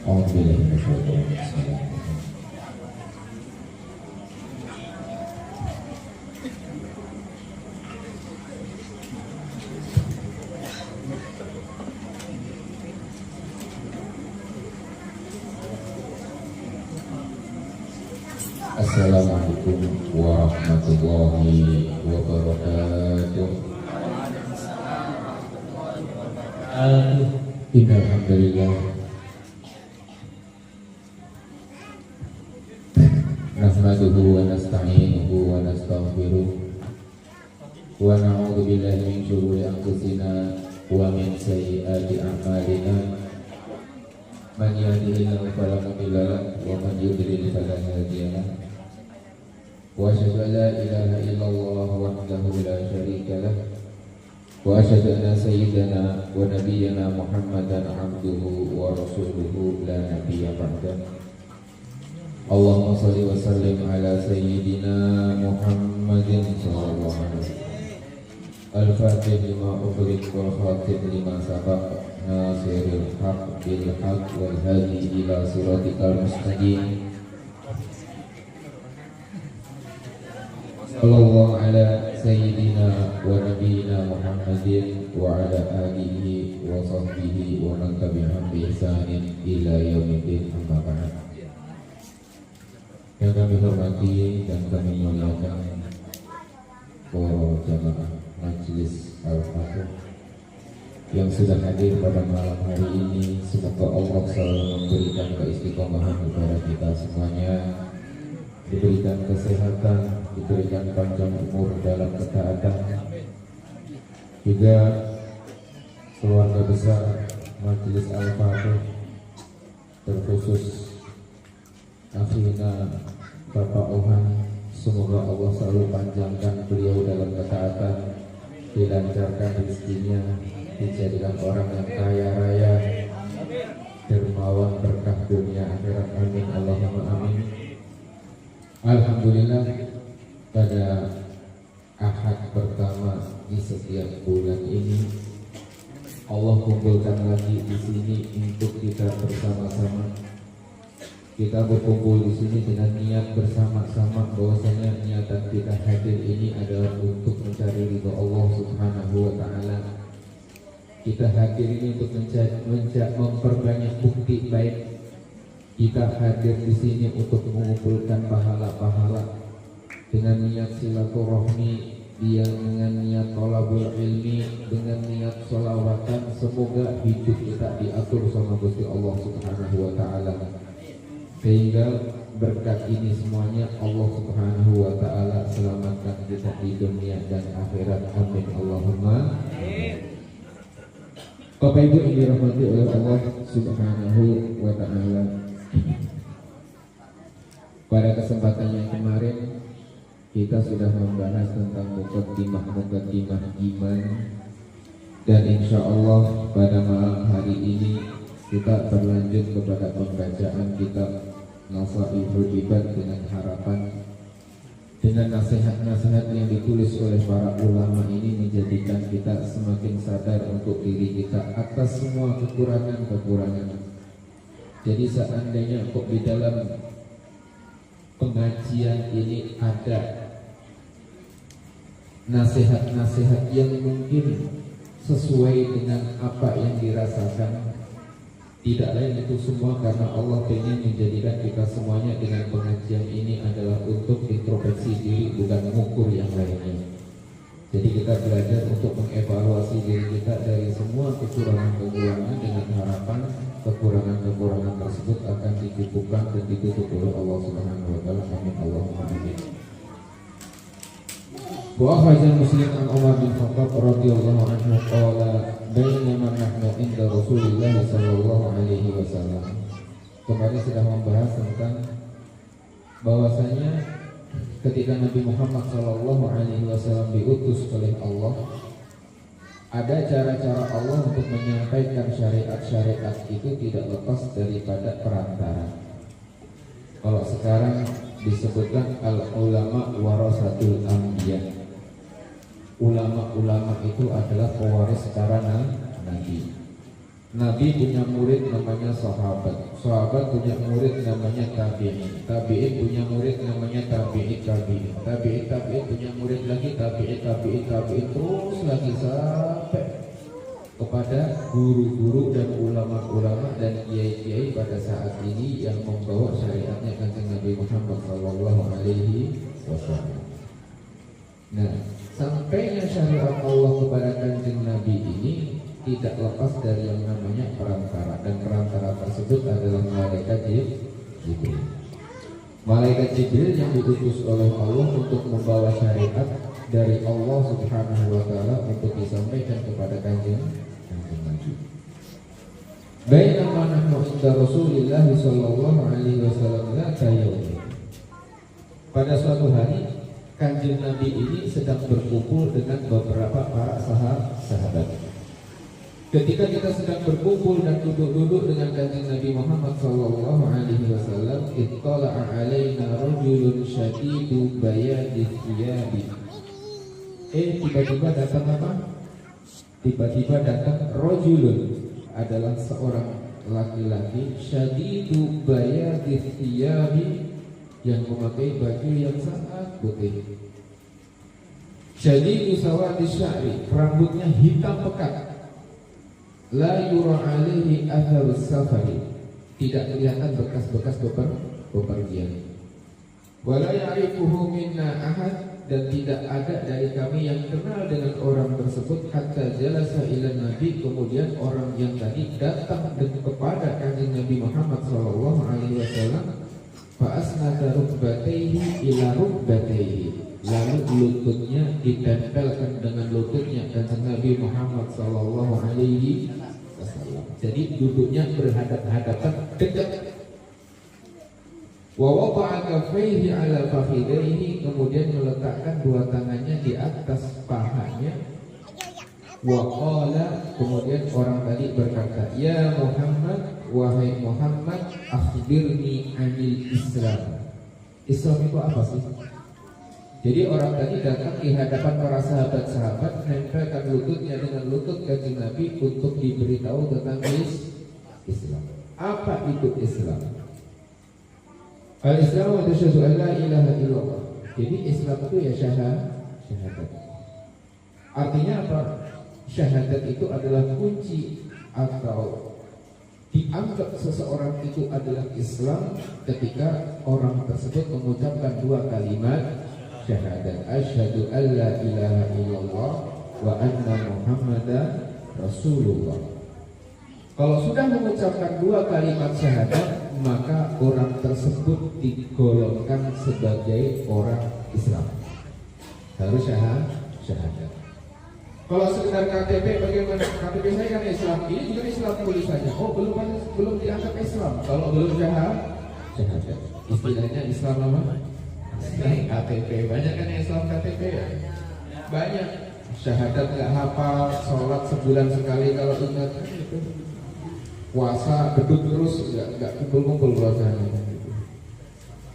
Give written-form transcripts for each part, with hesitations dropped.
Assalamualaikum warahmatullahi wabarakatuh. Alhamdulillah. Nahmaduhu wa nasta'inuhu wa nastaghfiruh wa na'udzu billahi min shururi anfusina wa min sayyiati a'malina. Man yahdihillahu fala mudilla lahu wa man yudlil fala hadiya lahu. Wa asyhadu an la ilaha illallah wahdahu la syarika lahu wa asyhadu anna sayyidana wa nabiyyana Muhammadan abduhu wa rasuluhu la nabiyya ba'dahu. Allahumma shalli wa sallim ala sayyidina Muhammadin sallallahu alaihi wasallam. Al-Fatih lima ughliq wal khatib lima sabaq nasiril haq bil haq wal hadi ila siratikal mustaqim. Sallallahu ala sayyidina wa nabiyyina Muhammadin wa ala alihi wa sahbihi wa man tabi'ahum bi ihsanin ila yaumiddin, amma ba'd. Yang kami hormati dan kami muliakan para jamaah Majelis Al-Fatih yang sudah hadir pada malam hari ini, semoga Allah selalu memberikan keistiqomahan kepada kita semuanya, diberikan kesehatan, diberikan panjang umur dalam ketaatan. Juga keluarga besar Majelis Al-Fatih, terkhusus akhirnya Bapak Ohan, semoga Allah selalu panjangkan beliau dalam ketaatan, dilancarkan rezekinya, dijadikan orang yang kaya raya, dermawan, berkah dunia akhirat, amin Allahumma amin. Alhamdulillah, pada Ahad pertama di setiap bulan ini Allah kumpulkan lagi di sini untuk kita bersama-sama. Kita berkumpul di sini dengan niat bersama-sama bahwasanya niatan kita hadir ini adalah untuk mencari ridho Allah Subhanahu wa taala. Kita hadir ini untuk memperbanyak bukti baik. Kita hadir di sini untuk mengumpulkan pahala-pahala dengan niat silaturahmi, dengan niat thalabul ilmi, dengan niat sholawatan. Semoga hidup kita diatur sama Gusti Allah Subhanahu wa taala, sehingga berkat ini semuanya Allah Subhanahu wa taala selamatkan kita di dunia dan akhirat, amin Allahumma amin. Bapak Ibu yang dirahmati oleh Allah Subhanahu wa taala, pada kesempatan yang kemarin kita sudah membahas tentang muqaddimah iman, dan insya Allah pada malam hari ini kita berlanjut kepada pembacaan kitab Nasaihul Ibad, dengan harapan dengan nasihat-nasihat yang ditulis oleh para ulama ini menjadikan kita semakin sadar untuk diri kita atas semua kekurangan-kekurangan. Jadi seandainya kok di dalam pengajian ini ada nasihat-nasihat yang mungkin sesuai dengan apa yang dirasakan, tidak lain itu semua karena Allah ingin menjadikan kita semuanya dengan pengajian ini adalah untuk introspeksi diri, bukan mengukur yang lainnya. Jadi kita belajar untuk mengevaluasi diri kita dari semua kekurangan-kekurangan, dengan harapan kekurangan-kekurangan tersebut akan dicukupkan dan ditutup oleh Allah Subhanahu wa taala, amin Allahumma amin. Wa akhraja Muslim an Umar bin Khattab radhiyallahu anhu qala bainama nahnu inda Rasulillah sallallahu alaihi wasallam. Kemarin sudah membahas tentang bahwasanya ketika Nabi Muhammad sallallahu alaihi wasallam diutus oleh Allah, ada cara-cara Allah untuk menyampaikan syariat-syariat itu tidak lepas daripada perantara. Kalau sekarang disebutkan al-ulama warasatul anbiya. Ulama-ulama itu adalah pewaris para nabi. Nabi punya murid namanya sahabat. sahabat punya murid namanya tabi'in, tabi'in punya murid namanya tabi'in, tabi'in punya murid lagi tabi'in, terus lagi sampai kepada guru-guru dan ulama-ulama dan kiai-kiai pada saat ini yang membawa syariatnya Kanjeng Nabi Muhammad sallallahu alaihi wasallam. Nah, sampainya syariat Allah kepada Kanjeng Nabi ini tidak lepas dari yang namanya perantara, dan perantara tersebut adalah malaikat Jibril. Malaikat Jibril yang diutus oleh Allah untuk membawa syariat dari Allah Subhanahu wa taala untuk disampaikan kepada Kanjeng Nabi. Bainama nahnu inda Rasulillah sallallahu alaihi wasallam dzata yaum. Pada suatu hari Kanjeng Nabi ini sedang berkumpul dengan beberapa para sahabat. Ketika kita sedang berkumpul dan duduk-duduk dengan Kanjeng Nabi Muhammad sallallahu alaihi wasallam, ittala'a 'alaina rajulun syadidu bayadith thiyabi. Tiba-tiba datang apa? Tiba-tiba datang rajulun, adalah seorang laki-laki syadidu bayadith thiyabi, yang memakai baju yang sangat putih. Syadidu sawadis sya'ri, rambutnya hitam pekat. La yura alaihi atharus safari, tidak kelihatan bekas-bekas bepergian. Wala ya'rifuhu minna ahad, dan tidak ada dari kami yang kenal dengan orang tersebut. Hatta jalasa ila Nabi, kemudian orang yang tadi datang kepada Kanjeng Nabi Muhammad sallallahu alaihi wasallam. Fa asnada rukbatayhi ila rukbatayhi, lalu lututnya ditempelkan dengan lututnya Kanjeng Nabi Muhammad sallallahu alaihi wasallam. Jadi duduknya berhadap-hadapan dekat. Wa wada'a kaffayhi ala fakhidayhi, kemudian meletakkan dua tangannya di atas pahanya. Wa qala, kemudian orang tadi berkata, ya Muhammad, wahai Muhammad, akhbirni anil Islam. Islam itu apa sih? Jadi orang tadi datang di hadapan para sahabat-sahabat, nempelkan lututnya dengan lutut Kanjeng Nabi untuk diberitahu tentang Islam. Apa itu Islam? Al-Islam wa tasyhadu an la ilaha illallah. Jadi Islam itu ya syahadat. Artinya apa? Syahadat itu adalah kunci, atau dianggap seseorang itu adalah Islam ketika orang tersebut mengucapkan dua kalimat syahadat, asyhadu alla ilaha illallah wa anna muhammadan rasulullah. Kalau sudah mengucapkan dua kalimat syahadat, maka orang tersebut digolongkan sebagai orang Islam. Harus syahadat. Kalau sekedar KTP, bagaimana? KTP saya kan Islam, ini juga Islam tulisannya. Oh, belum dianggap Islam kalau belum syahadat. Istilahnya Islam apa? KTP. Banyak kan Islam KTP ya? Banyak. Syahadat nggak hafal, sholat sebulan sekali kalau ingat itu. Puasa beduk terus, nggak kumpul-kumpul puasanya.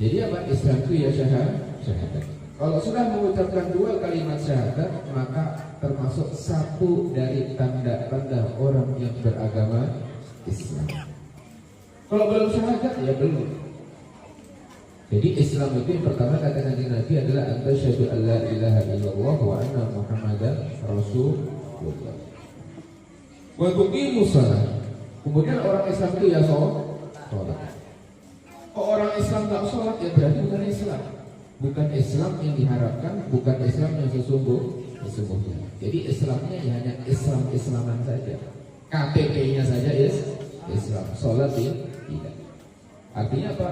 Jadi apa? Islam itu ya syahadat. Kalau sudah mengucapkan dua kalimat syahadat, maka termasuk satu dari tanda-tanda orang yang beragama Islam. Kalau belum syahadat, ya belum. Jadi Islam itu yang pertama kata Nabi adalah asyhadu an la ilaha illallah wa anna muhammadan rasulullah. Wa tuqimus shalah. Kemudian orang Islam itu ya sholat. Kok orang Islam nggak sholat, ya berarti bukan Islam. Bukan Islam yang diharapkan, bukan Islam yang sesungguhnya. Jadi Islamnya ya hanya Islaman saja. KTP-nya saja Islam, sholat tidak. Artinya apa?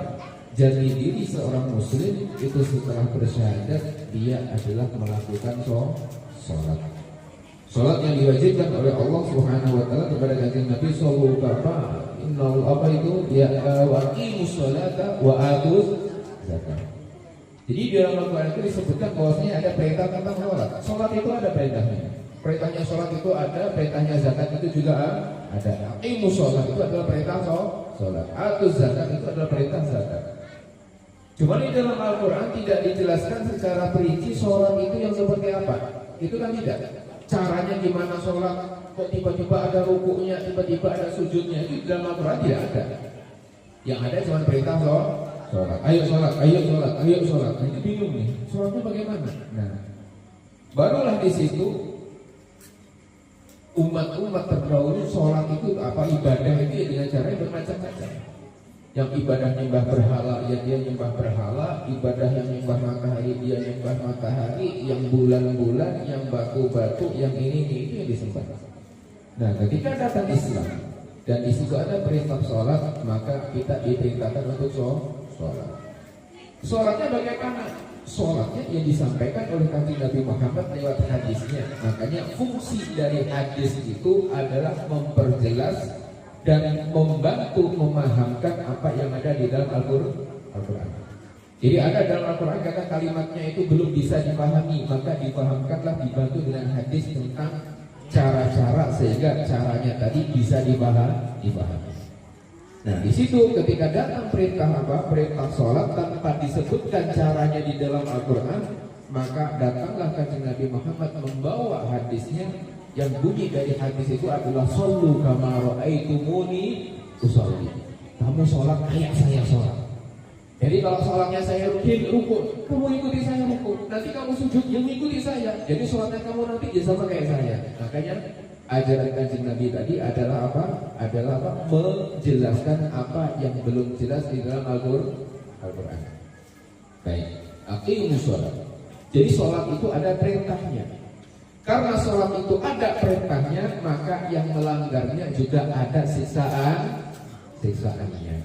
Jadi diri seorang muslim itu setelah bersyahadat, dia adalah melakukan sholat. Sholat yang diwajibkan oleh Allah Subhanahu wa taala kepada Kanjeng Nabi sallallahu alaihi wasallam. Innal apa itu? Ya waqimus sholata wa atuz zakat. Jadi di dalam Al-Quran itu disebutkan bahwasanya ada perintah tentang sholat. Sholat itu ada perintahnya. Perintahnya sholat itu ada, perintahnya zakat itu juga ada. Aqimus sholat itu adalah perintah sholat. Atuz zakat itu adalah perintah zakat. Cuma di dalam Al-Quran tidak dijelaskan secara perinci sholat itu yang seperti apa. Itu kan tidak. Caranya gimana sholat, kok tiba-tiba ada rukuknya, tiba-tiba ada sujudnya, itu di dalam Al-Quran tidak ada. Yang ada cuma perintah sholat. Ayo sholat, ayo sholat, ayo sholat. Nah, ini bingung nih, sholatnya bagaimana? Nah, barulah di situ umat-umat terdahulu sholat itu apa, ibadah itu ya dengan cara yang bermacam-macam. Yang ibadah nyembah berhala, ya dia nyembah berhala. Ibadah yang nyembah matahari, dia nyembah matahari. Yang bulan-bulan, yang batu-batu, yang ini yang disembah. Nah, ketika datang Islam dan di situ ada perintah sholat, maka kita diperintahkan untuk sholat. Sholatnya bagaimana? Sholatnya yang disampaikan oleh Kanjeng Nabi Muhammad lewat hadisnya. Makanya fungsi dari hadis itu adalah memperjelas dan membantu memahamkan apa yang ada di dalam Al-Quran. Jadi ada dalam Al-Quran kata kalimatnya itu belum bisa dipahami, maka dipahamkanlah, dibantu dengan hadis tentang cara-cara sehingga caranya tadi bisa dipahami. Nah, di situ ketika datang perintah sholat tanpa disebutkan caranya di dalam Al-Quran, maka datanglah Kanjeng Nabi Muhammad membawa hadisnya. Yang bunyi dari hadis itu adalah shollu kama ra'aitumuni usolli. Kamu sholat kayak saya sholat. Jadi kalau sholatnya saya ruku, kamu ikuti saya ruku. Nanti kamu sujud, yang ikuti saya. Jadi sholatnya kamu nanti sama kayak saya. Makanya ajaran Kanjeng Nabi tadi adalah apa? Menjelaskan apa yang belum jelas di dalam Al-Quran. Baik, aqimus sholat. Jadi sholat itu ada perintahnya. Karena sholat itu ada perintahnya, maka yang melanggarnya juga ada siksaannya.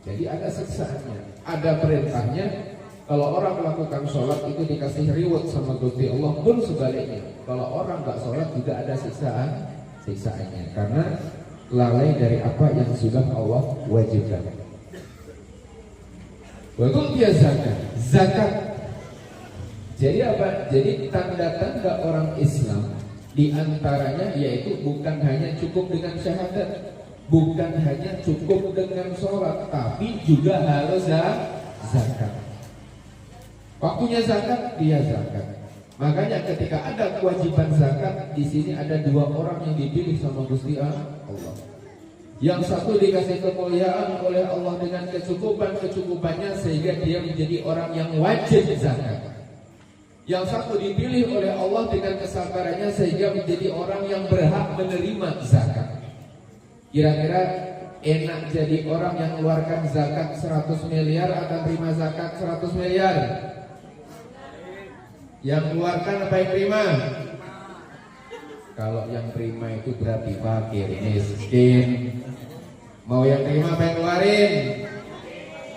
Jadi ada siksaannya, ada perintahnya. Kalau orang melakukan sholat itu dikasih reward sama Gusti Allah, pun sebaliknya. Kalau orang nggak sholat juga ada siksaannya, karena lalai dari apa yang sudah Allah wajibkan. Waktu dia zakat. Jadi apa? Jadi tanda-tanda orang Islam diantaranya yaitu bukan hanya cukup dengan syahadat, bukan hanya cukup dengan sholat, tapi juga harus zakat. Waktunya zakat, dia zakat. Makanya ketika ada kewajiban zakat, di sini ada dua orang yang dipilih sama Gusti Allah. Yang satu dikasih kemuliaan oleh Allah dengan kecukupannya sehingga dia menjadi orang yang wajib zakat. Yang satu dipilih oleh Allah dengan kesabarannya sehingga menjadi orang yang berhak menerima zakat. Kira-kira enak jadi orang yang mengeluarkan zakat 100 miliar akan terima zakat 100 miliar? Yang mengeluarkan apa yang terima? Kalau yang terima itu berarti fakir, miskin. Mau yang terima apa yang keluarin?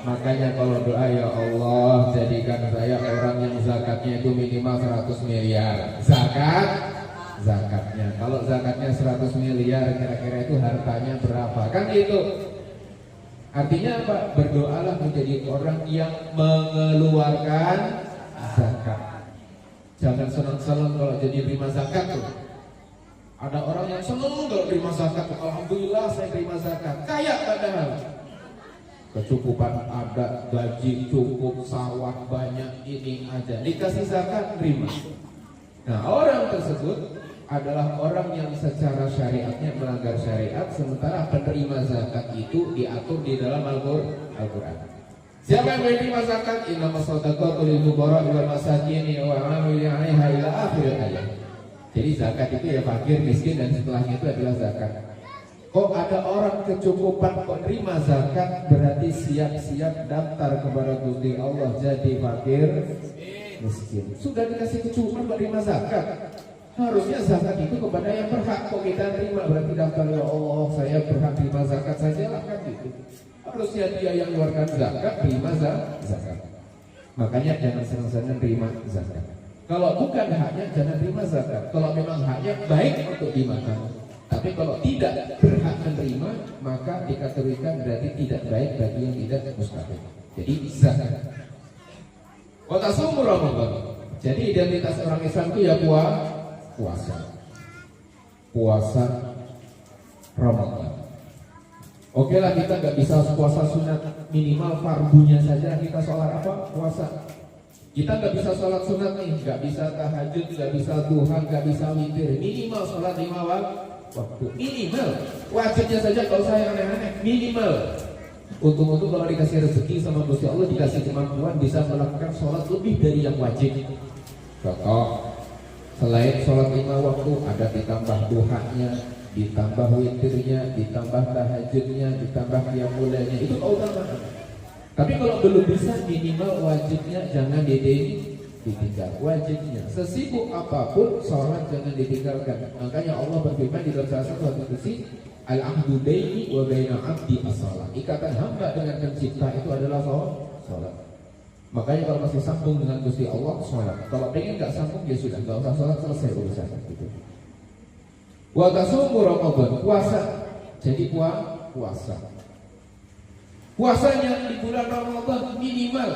Makanya kalau doa, ya Allah jadikan saya orang yang zakatnya itu minimal 100 miliar. Zakatnya. Kalau zakatnya 100 miliar, kira-kira itu hartanya berapa? Kan itu. Artinya apa? Berdoalah menjadi orang yang mengeluarkan zakat. Jangan senang-senang kalau jadi terima zakat tuh. Ada orang yang senang kalau terima zakat. Alhamdulillah saya terima zakat. Kaya padahal. Kecukupan ada, gaji cukup, sawah banyak, ini aja. Dikasih zakat, terima. Nah, orang tersebut adalah orang yang secara syariatnya melanggar syariat, sementara penerima zakat itu diatur di dalam Al-Quran. Siapa yang menerima zakat? Innamas shadaqatu lil fuqara'i wal masakin wal 'amilina 'alaiha ila akhir ayat. Jadi zakat itu ya fakir, miskin, dan setelahnya itu adalah zakat. Kok ada orang kecukupan kok terima zakat, berarti siap-siap daftar kepada Gusti Allah jadi fakir miskin. Sudah dikasih kecukupan kok terima zakat. Harusnya zakat itu kepada yang berhak. Kok kita terima berarti daftar, ya Allah saya berhak terima zakat saja lah, kan gitu. Harusnya dia yang keluarkan zakat, terima zakat. Makanya jangan senang-senang terima zakat. Kalau bukan haknya jangan terima zakat. Kalau memang haknya baik untuk dimakan. Tapi kalau tidak berhak menerima, maka dikategorikan berarti tidak baik bagi yang tidak mustahil. Jadi zakat. Kota sumur Ramadan. Jadi identitas orang Islam itu ya puasa Ramadan. Oke lah, kita nggak bisa puasa sunat, minimal fardunya saja kita sholat apa? Puasa. Kita nggak bisa sholat sunat nih, nggak bisa tahajud, nggak bisa duha, nggak bisa witir. Minimal sholat 5 waktu, minimal. Wajibnya saja kalau saya aneh-aneh, minimal. Untung-untung kalau dikasih rezeki sama Gusti Allah, dikasih kemampuan bisa melakukan sholat lebih dari yang wajib. Contoh, selain sholat 5 waktu, ada ditambah duhanya, ditambah witirnya, ditambah tahajudnya, ditambah qiyamul lailnya, itu keutamaan. Tapi kalau belum bisa, minimal wajibnya jangan ditinggal. Wajibnya sesibuk apapun sholat jangan ditinggalkan. Makanya Allah berfirman di dalam salah satu hadis qudsi, al-ahdu baini wa baina 'abdi as-shalah. Ikatan hamba dengan pencipta itu adalah sholat. Makanya kalau masih sambung dengan Gusti Allah, sholat. Kalau pengen nggak sambung, ya sudah, nggak usah sholat, selesai urusan gitu. Wa tasumu Ramadan, puasa. Jadi puasa. Puasanya di bulan Ramadan minimal.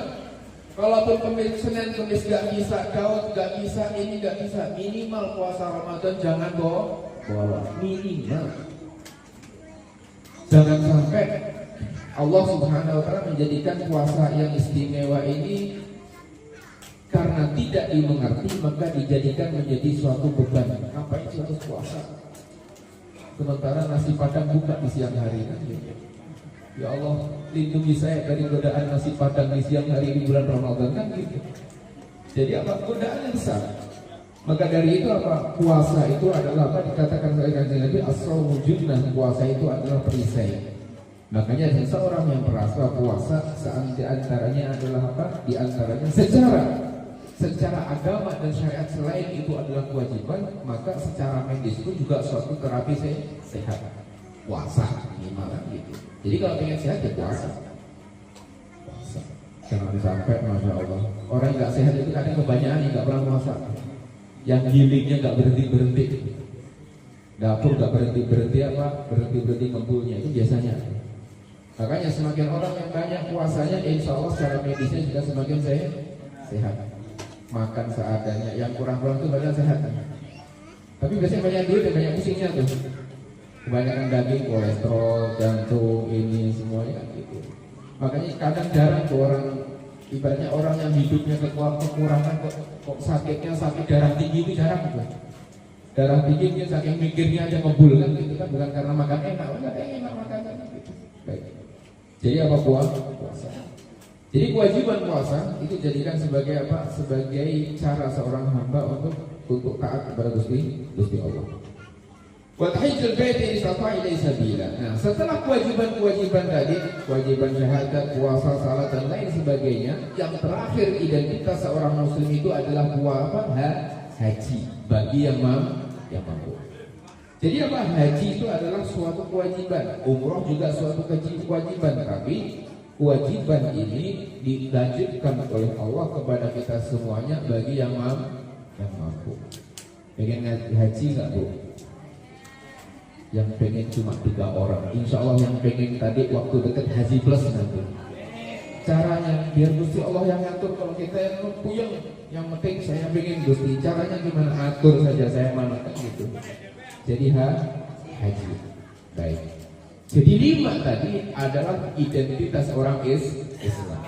Kalaupun Senin Kamis gak bisa, Daud gak bisa, ini gak bisa, minimal puasa Ramadan jangan bolong. Minimal. Jangan sampai Allah Subhanahu wa Ta'ala menjadikan puasa yang istimewa ini karena tidak dimengerti, maka dijadikan menjadi suatu beban. Ngapain sih harus puasa? Sementara nasi padang buka di siang hari kan? Ya Allah, lindungi saya dari godaan nasi padang di siang hari di bulan Ramadan kan gitu. Jadi apa? Godaannya besar. Maka dari itu apa? Puasa itu adalah apa? Dikatakan oleh Kanjeng Nabi, as-shaumu junnah, puasa itu adalah perisai. Makanya seseorang yang merasa puasa di antaranya adalah apa? Di antaranya secara agama dan syariat selain itu adalah kewajiban, maka secara medis pun juga suatu terapi sehat. Puasa minimal gitu. Jadi kalau pengen sehat ya puasa. Jangan sampai, masya Allah, orang nggak sehat itu kadang kebanyakan yang nggak pernah puasa, yang gilingnya nggak berhenti, dapur nggak berhenti apa, berhenti ngepulnya, itu biasanya. Makanya semakin orang yang banyak puasanya, insya Allah secara medisnya juga semakin sehat. Makan seadanya, yang kurang-kurang itu banyak sehat. Tapi biasanya banyak duit dan banyak pusingnya tuh. Kebanyakan daging, kolesterol, jantung, ini semuanya gitu. Makanya kadang jarang tuh orang, ibaratnya orang yang hidupnya kekurangan kok sakitnya sakit darah tinggi itu jarang gitu. Darah tinggi mungkin saking mikirnya aja ngebul kan gitu kan, bukan karena makan enak, enggak enak makan gitu. Baik. Jadi apa puasa? Jadi kewajiban puasa itu jadikan sebagai apa? Sebagai cara seorang hamba untuk taat kepada Gusti Allah. Wa tahijjul baiti in istata'a ilaihi sabila. Nah, setelah kewajiban-kewajiban tadi, kewajiban syahadat, puasa, salat dan lain sebagainya, yang terakhir identitas seorang muslim itu adalah haji bagi yang mampu. Jadi apa? Haji itu adalah suatu kewajiban, umroh juga suatu kewajiban, tapi kewajiban ini dilanjutkan oleh Allah kepada kita semuanya bagi yang mampu. Pengen haji nggak Bu? Yang pengen cuma 3 orang, insya Allah yang pengen tadi waktu dekat haji plus nanti. Caranya biar Gusti Allah yang ngatur, kalau kita yang puyeng, yang penting saya pengen Gusti. Caranya gimana? Atur saja saya mana kan gitu. Jadi haji. Baik. Jadi 5 tadi adalah identitas orang Islam.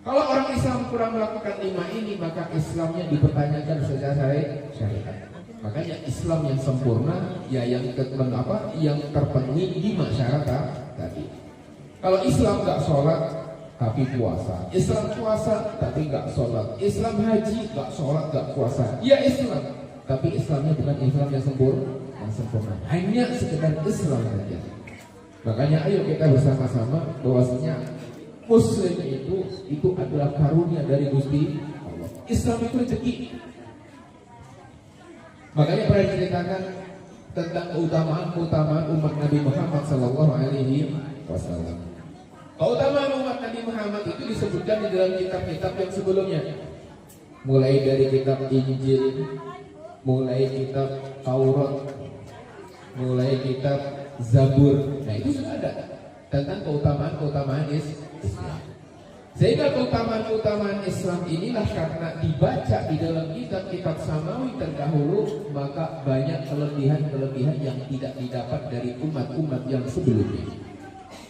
Kalau orang Islam kurang melakukan 5 ini, maka Islamnya dipertanyakan secara syariat. Makanya Islam yang sempurna ya yang terpenuhi 5 syarat tadi. Kalau Islam nggak sholat tapi puasa, Islam puasa tapi nggak sholat, Islam haji nggak sholat nggak puasa, ya Islam tapi Islamnya bukan Islam yang sempurna, hanya sekedar Islam saja. Makanya ayo kita bersama-sama bahwasanya Muslim itu adalah karunia dari Gusti Allah. Islam itu rezeki. Makanya pernah diceritakan tentang keutamaan umat Nabi Muhammad Sallallahu Alaihi Wasallam. Keutamaan umat Nabi Muhammad itu disebutkan di dalam kitab-kitab yang sebelumnya, mulai dari kitab Injil, mulai kitab Taurat, mulai kitab Zabur. Nah itu sudah ada tentang keutamaan Islam. Sehingga keutamaan Islam inilah karena dibaca di dalam kitab-kitab samawi terdahulu, maka banyak kelebihan-kelebihan yang tidak didapat dari umat-umat yang sebelumnya.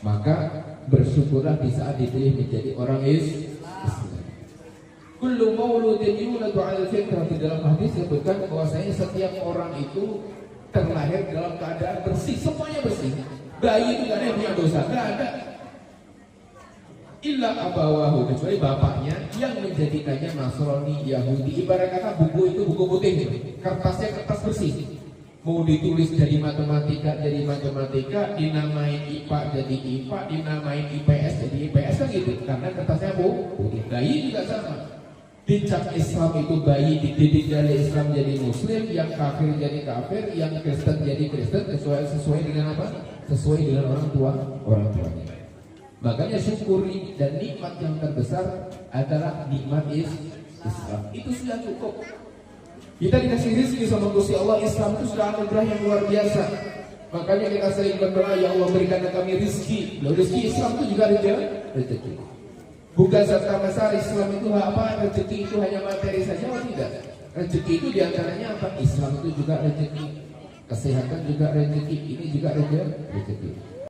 Maka bersyukurlah di saat dipilih menjadi orang Islam. Kullu mauludin yuladu 'alal fitrah, di dalam hadis disebutkan bahwasanya setiap orang itu terlahir dalam keadaan bersih, semuanya bersih. Bayi itu tidak ada yang punya dosa, tidak ada. illa abawahu, kecuali bapaknya yang menjadikannya Nasrani, Yahudi. Ibarat kata buku itu buku putih, kertasnya kertas bersih. Mau ditulis jadi matematika, dinamain IPA jadi IPA, dinamain IPS jadi IPS kan gitu, karena kertasnya putih. Bayi juga sama. Dicap Islam itu bayi dididik dari Islam jadi Muslim, yang kafir jadi kafir, yang Kristen jadi Kristen, sesuai dengan apa? Sesuai dengan orang tuanya. Makanya syukuri dan nikmat yang terbesar adalah nikmat Islam. Itu sudah cukup. Kita dikasih rezeki sama Gusti Allah, Islam itu sudah anugerah yang luar biasa. Makanya kita sering berdoa, ya Allah berikan kami rezeki. Loh, rezeki Islam itu juga rezeki. Bukan serta-merta Islam itu apa? Rezeki itu hanya materi saja, atau tidak? Rezeki itu diantaranya apa? Islam itu juga rezeki. Kesehatan juga rezeki. Ini juga rezeki.